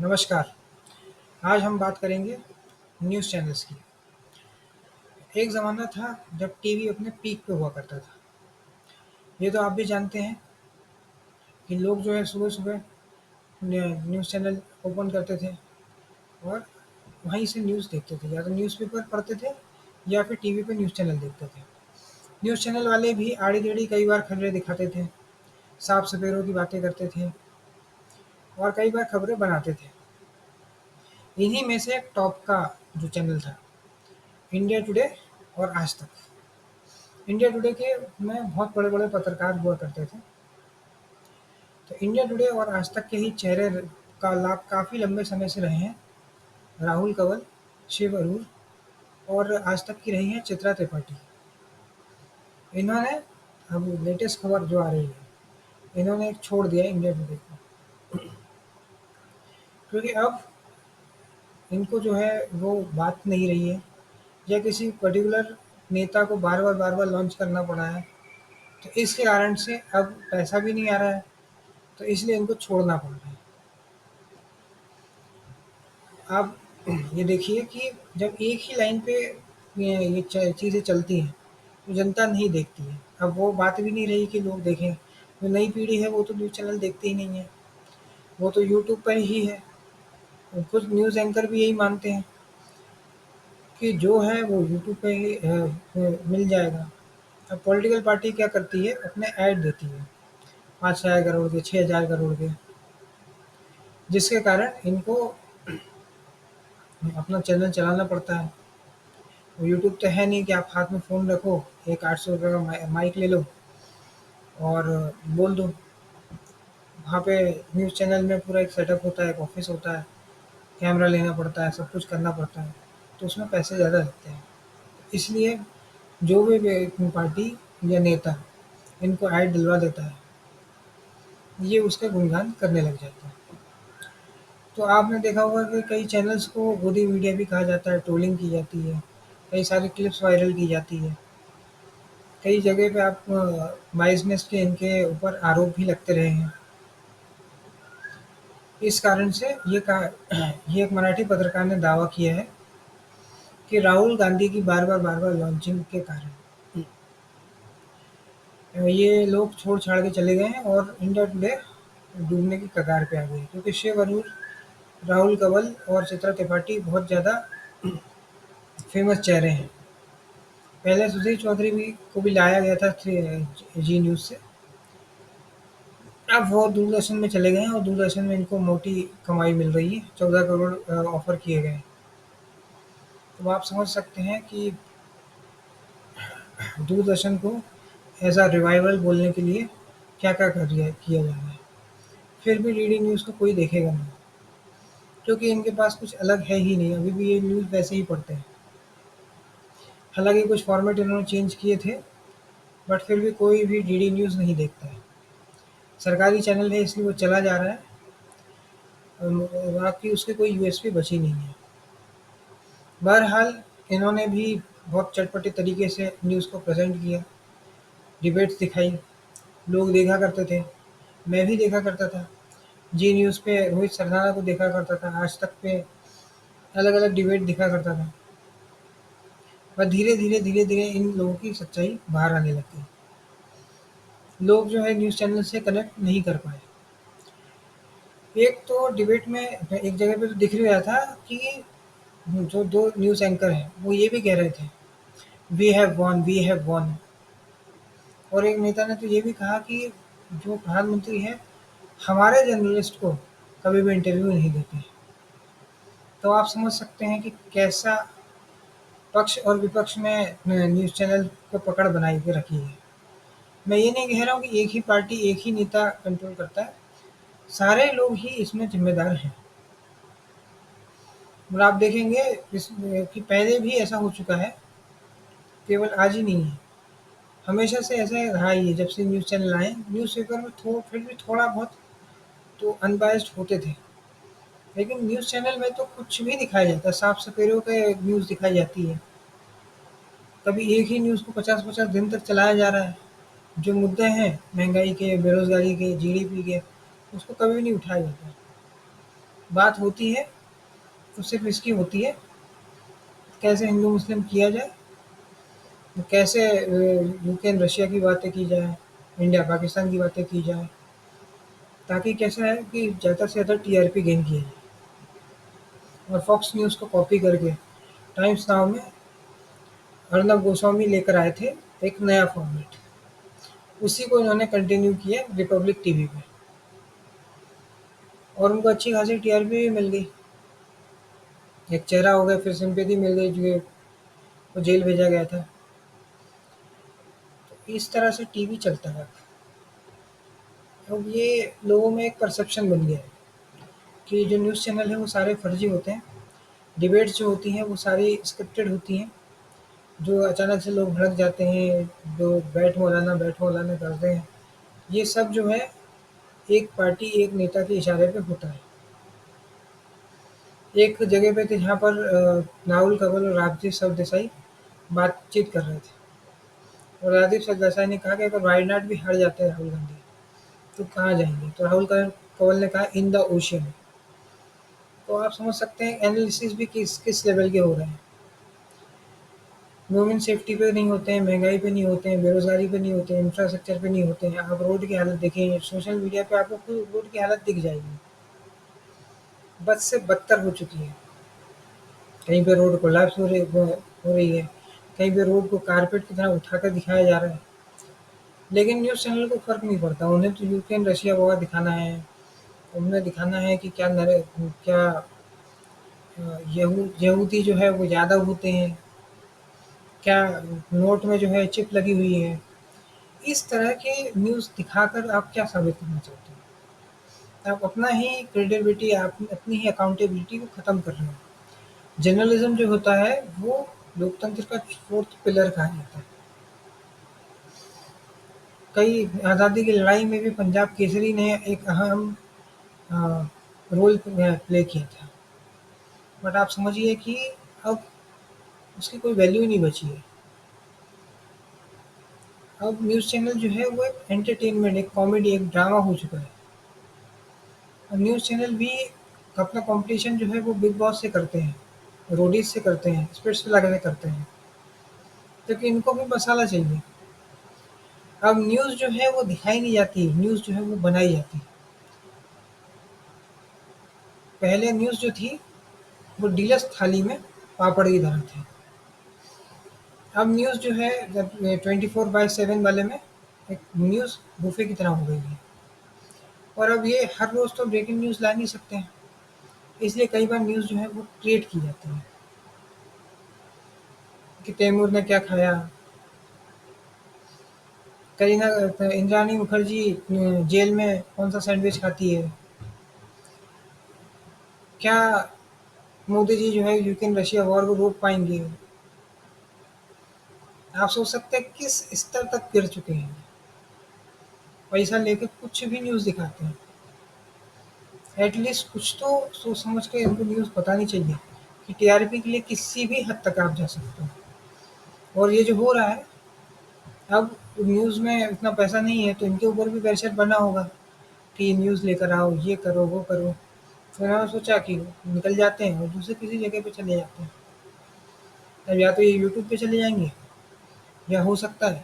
नमस्कार। आज हम बात करेंगे न्यूज़ चैनल्स की। एक ज़माना था जब टीवी अपने पीक पे हुआ करता था। ये तो आप भी जानते हैं कि लोग जो है सुबह-सुबह न्यूज़ चैनल ओपन करते थे और वहीं से न्यूज़ देखते थे। या तो न्यूज़पेपर पढ़ते थे या फिर टीवी पे न्यूज़ चैनल देखते थे। न्यूज़ चैनल वाले भी आड़ी-टेढ़ी कई बार खबरें दिखाते थे, साफ-सफेरों की बातें करते थे और कई बार खबरें बनाते थे। इन्हीं में से एक टॉप का जो चैनल था, इंडिया टुडे और आज तक। इंडिया टुडे के में बहुत बड़े-बड़े पत्रकार हुआ करते थे। तो इंडिया टुडे और आज तक के ही चेहरे का लाभ काफ़ी लंबे समय से रहे हैं। राहुल कंवल, शिव अरोड़ और आज तक की रही हैं चित्रा त्रिपाठी। इन्होंने अब लेटेस्ट खबर जो आ रही है, इन्होंने एक छोड़ दिया है इंडिया टुडे को, क्योंकि अब इनको जो है वो बात नहीं रही है या किसी पर्टिकुलर नेता को बार-बार लॉन्च करना पड़ा है। तो इसके कारण से अब पैसा भी नहीं आ रहा है, तो इसलिए इनको छोड़ना पड़ रहा है। आप ये देखिए कि जब एक ही लाइन पे ये चीज़ें चलती हैं, तो जनता नहीं देखती है। अब वो बात भी नहीं रही कि लोग देखें। जो नई पीढ़ी है वो तो न्यूज़ चैनल देखती ही नहीं है, वो तो यूट्यूब पर ही है। और कुछ न्यूज़ एंकर भी यही मानते हैं कि जो है वो यूट्यूब पे ही मिल जाएगा। अब पॉलिटिकल पार्टी क्या करती है, अपने ऐड देती है 5,000 करोड़ के, 6,000 करोड़ के, जिसके कारण इनको अपना चैनल चलाना पड़ता है। यूट्यूब तो है नहीं कि आप हाथ में फ़ोन रखो, एक 800 रुपये का माइक ले लो और बोल दो। वहाँ पे न्यूज़ चैनल में पूरा एक सेटअप होता है, एक ऑफ़िस होता है, कैमरा लेना पड़ता है, सब कुछ करना पड़ता है, तो उसमें पैसे ज़्यादा लगते हैं। इसलिए जो भी पार्टी या नेता इनको ऐड दिलवा देता है, ये उसका गुणगान करने लग जाते हैं। तो आपने देखा होगा कि कई चैनल्स को गोदी मीडिया भी कहा जाता है, ट्रोलिंग की जाती है, कई सारी क्लिप्स वायरल की जाती है। कई जगह पे आप बाइसनेस के इनके ऊपर आरोप भी लगते रहे हैं। इस कारण से ये एक मराठी पत्रकार ने दावा किया है कि राहुल गांधी की बार-बार लॉन्चिंग के कारण ये लोग छोड़-छाड़ के चले गए हैं और इंडिया टुडे डूबने की कगार पे आ गई है, क्योंकि शिव अरोड़, राहुल कंवल और चित्रा त्रिपाठी बहुत ज़्यादा फेमस चेहरे हैं। पहले सुधीर चौधरी भी को भी लाया गया था जी न्यूज़ से। अब वो दूरदर्शन में चले गए हैं और दूरदर्शन में इनको मोटी कमाई मिल रही है, 14 करोड़ ऑफ़र किए गए हैं। तो आप समझ सकते हैं कि दूरदर्शन को एज़ अ रिवाइवल बोलने के लिए क्या-क्या किया जा रहा है। फिर भी डीडी न्यूज़ को कोई देखेगा नहीं, क्योंकि इनके पास कुछ अलग है ही नहीं, अभी भी ये न्यूज़ वैसे ही पढ़ते हैं। हालाँकि कुछ फॉर्मेट इन्होंने चेंज किए थे, बट फिर भी कोई भी डीडी न्यूज़ नहीं देखता है। सरकारी चैनल है इसलिए वो चला जा रहा है, बाकी उसकी कोई यूएसपी बची नहीं है। बहरहाल इन्होंने भी बहुत चटपटे तरीके से न्यूज़ को प्रेज़ेंट किया, डिबेट्स दिखाई, लोग देखा करते थे, मैं भी देखा करता था। जी न्यूज़ पे रोहित सरदाना को देखा करता था, आज तक पे अलग-अलग डिबेट देखा करता था। पर धीरे-धीरे इन लोगों की सच्चाई बाहर आने लग गई। लोग जो है न्यूज़ चैनल से कनेक्ट नहीं कर पाए। एक तो डिबेट में एक जगह पे तो दिख ही रहा था कि जो 2 न्यूज़ एंकर हैं, वो ये भी कह रहे थे, वी हैव वॉन। और एक नेता ने तो ये भी कहा कि जो प्रधानमंत्री हैं, हमारे जर्नलिस्ट को कभी भी इंटरव्यू नहीं देते हैं। तो आप समझ सकते हैं कि कैसा पक्ष और विपक्ष में न्यूज़ चैनल को पकड़ बनाई के रखी है। मैं ये नहीं कह रहा हूँ कि एक ही पार्टी, एक ही नेता कंट्रोल करता है, सारे लोग ही इसमें ज़िम्मेदार हैं। और आप देखेंगे कि पहले भी ऐसा हो चुका है, केवल आज ही नहीं है। हमेशा से ऐसा रहा ही है, जब से न्यूज़ चैनल आए, न्यूज़पेपर में फिर भी थोड़ा बहुत तो अनबायस्ड होते थे। लेकिन न्यूज़ चैनल में तो कुछ भी दिखाया जाता है, साफ-सफेरों के न्यूज़ दिखाई जाती है। कभी एक ही न्यूज़ को 50-50 दिन तक चलाया जा रहा है। जो मुद्दे हैं महँगाई के, बेरोज़गारी के, जीडीपी के, उसको कभी भी नहीं उठाया जाता है। बात होती है तो सिर्फ़ इसकी होती है, कैसे हिंदू मुस्लिम किया जाए, कैसे यूक्रेन रशिया की बातें की जाए, इंडिया पाकिस्तान की बातें की जाए, ताकि कैसा है कि ज़्यादा से ज़्यादा टीआरपी गेन किया जाए। और फॉक्स न्यूज़ को कॉपी करके टाइम्स नाउ में अर्नब गोस्वामी लेकर आए थे एक नया फॉर्मेट। उसी को इन्होंने कंटिन्यू किया रिपब्लिक टीवी पे, और उनको अच्छी खासी टीआरपी भी मिल गई। एक चेहरा हो गया, फिर सिंपैथी मिल गई जो वो जेल भेजा गया था। तो इस तरह से टीवी चलता है। अब ये लोगों में एक परसेप्शन बन गया है कि जो न्यूज़ चैनल है वो सारे फर्जी होते हैं। डिबेट्स जो होती हैं वो सारी स्क्रिप्टेड होती हैं। जो अचानक से लोग भड़क जाते हैं, जो बैठ मौलाना करते हैं, ये सब जो है एक पार्टी, एक नेता के इशारे पे होता है। एक जगह पे थे जहाँ पर राहुल कंवल और राजदीप सरदेसाई बातचीत कर रहे थे, और राजदीप सरदेसाई ने कहा कि अगर वायनाड भी हार जाते हैं राहुल गांधी, तो कहाँ जाएंगे? तो राहुल कंवल ने कहा इन द ओशियन। तो आप समझ सकते हैं एनालिसिस भी किस किस लेवल के हो रहे हैं। वुमेन सेफ्टी पे नहीं होते हैं, महंगाई पे नहीं होते हैं, बेरोजगारी पे नहीं होते हैं, इंफ्रास्ट्रक्चर पे नहीं होते हैं। आप रोड की हालत देखें, सोशल मीडिया पे आपको खुद रोड की हालत दिख जाएगी। बद से बदतर हो चुकी है। कहीं पे रोड कोलैप्स हो रही है, कहीं पे रोड को कारपेट की तरह उठाकर दिखाया जा रहा है। लेकिन न्यूज़ चैनल को फ़र्क नहीं पड़ता, उन्हें तो यूक्रेन रशिया वॉर दिखाना है। उन्हें दिखाना है कि क्या यहूदी जो है वो यादव होते हैं, क्या नोट में जो है चिप लगी हुई है। इस तरह के न्यूज़ दिखाकर आप क्या साबित करना चाहते हैं? आप अपना ही क्रेडिबिलिटी, आप अपनी ही अकाउंटेबिलिटी को ख़त्म कर रहे हैं। जर्नलिज़्म जो होता है वो लोकतंत्र का 4th पिलर कहा जाता है। कई आज़ादी की लड़ाई में भी पंजाब केसरी ने एक अहम अ, रोल प्ले किया था। बट आप समझिए कि अब उसकी कोई वैल्यू ही नहीं बची है। अब न्यूज़ चैनल जो है वो एक एंटरटेनमेंट, एक कॉमेडी, एक ड्रामा हो चुका है। अब न्यूज़ चैनल भी अपना कॉम्पिटिशन जो है वो बिग बॉस से करते हैं, रोडीज़ से करते हैं, स्पिट्सविला से करते हैं, क्योंकि इनको भी मसाला चाहिए। अब न्यूज़ जो है वो दिखाई नहीं जाती, न्यूज़ जो है वो बनाई जाती है। पहले न्यूज़ जो थी वो डीलक्स थाली में पापड़ की तरह थी। अब न्यूज़ जो है जब 24/7 वाले में एक न्यूज़ बुफे की तरह हो गई है। और अब ये हर रोज़ तो ब्रेकिंग न्यूज़ ला नहीं सकते हैं, इसलिए कई बार न्यूज़ जो है वो क्रिएट की जाती है कि तैमूर ने क्या खाया, करीना इंद्राणी मुखर्जी जेल में कौन सा सैंडविच खाती है, क्या मोदी जी जो है यूक्रेन रशिया वॉर को रोक पाएंगे। आप सोच सकते हैं किस स्तर तक गिर चुके हैं। पैसा लेके कुछ भी न्यूज़ दिखाते हैं। एटलीस्ट कुछ तो सोच समझ के इनको न्यूज़ बतानी चाहिए कि टीआरपी के लिए किसी भी हद तक आप जा सकते हो। और ये जो हो रहा है, अब न्यूज़ में इतना पैसा नहीं है तो इनके ऊपर भी प्रेशर बना होगा कि न्यूज़ लेकर आओ, ये करो, वो करो। फिर उन्होंने सोचा कि निकल जाते हैं और दूसरे किसी जगह पे चले जाते हैं। अब या तो ये यूट्यूब पे चले जाएँगे, या हो सकता है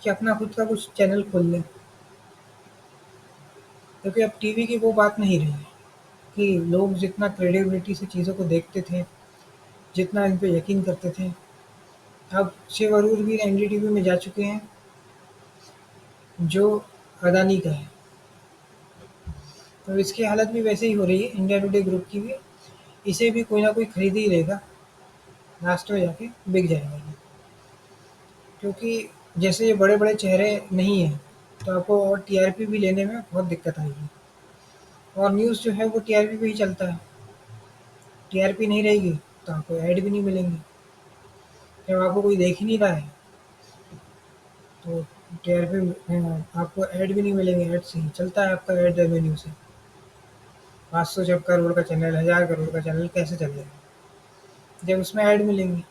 कि अपना खुद का कुछ चैनल खोल लें। क्योंकि अब टीवी की वो बात नहीं रही है कि लोग जितना क्रेडिबिलिटी से चीज़ों को देखते थे, जितना इन पे यकीन करते थे, अब शिव अरोड़ भी एनडीटीवी में जा चुके हैं, जो अदानी का है। तो इसकी हालत भी वैसे ही हो रही है, इंडिया टुडे ग्रुप की भी। इसे भी कोई ना कोई खरीद ही लेगा, लास्ट में जाके बिक जाएगा ये। क्योंकि जैसे ये बड़े-बड़े चेहरे नहीं हैं, तो आपको और टीआरपी भी लेने में बहुत दिक्कत आएगी। और न्यूज़ जो है वो टीआरपी पे ही चलता है। टीआरपी नहीं रहेगी तो आपको ऐड भी नहीं मिलेंगे। जब आपको कोई देख ही नहीं रहा है तो टीआरपी आपको ऐड भी नहीं मिलेंगे, ऐड से ही चलता है आपका ऐड रेवेन्यू से। 500 जब करोड़ का चैनल, 1000 करोड़ का चैनल कैसे चलेगा? जब उसमें ऐड मिलेंगे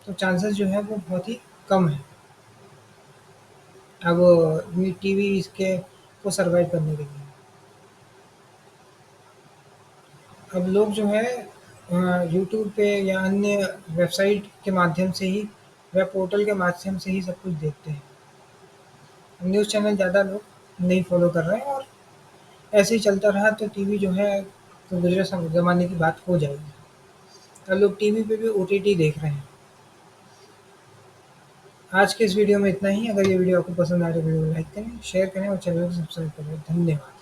तो चांसेस जो है वो बहुत ही कम है। अब ये टीवी इसके को सर्वाइव करने के लिए। अब लोग जो है यूट्यूब पे या अन्य वेबसाइट के माध्यम से ही, वेब पोर्टल के माध्यम से ही सब कुछ देखते हैं। न्यूज़ चैनल ज़्यादा लोग नहीं फ़ॉलो कर रहे हैं, और ऐसे ही चलता रहा तो टीवी जो है, तो गुज़रे ज़माने की बात हो जाएगी। अब लोग टीवी पे भी ओटीटी देख रहे हैं। आज के इस वीडियो में इतना ही। अगर ये वीडियो आपको पसंद आए तो वीडियो को लाइक करें, शेयर करें और चैनल को सब्सक्राइब करें। धन्यवाद।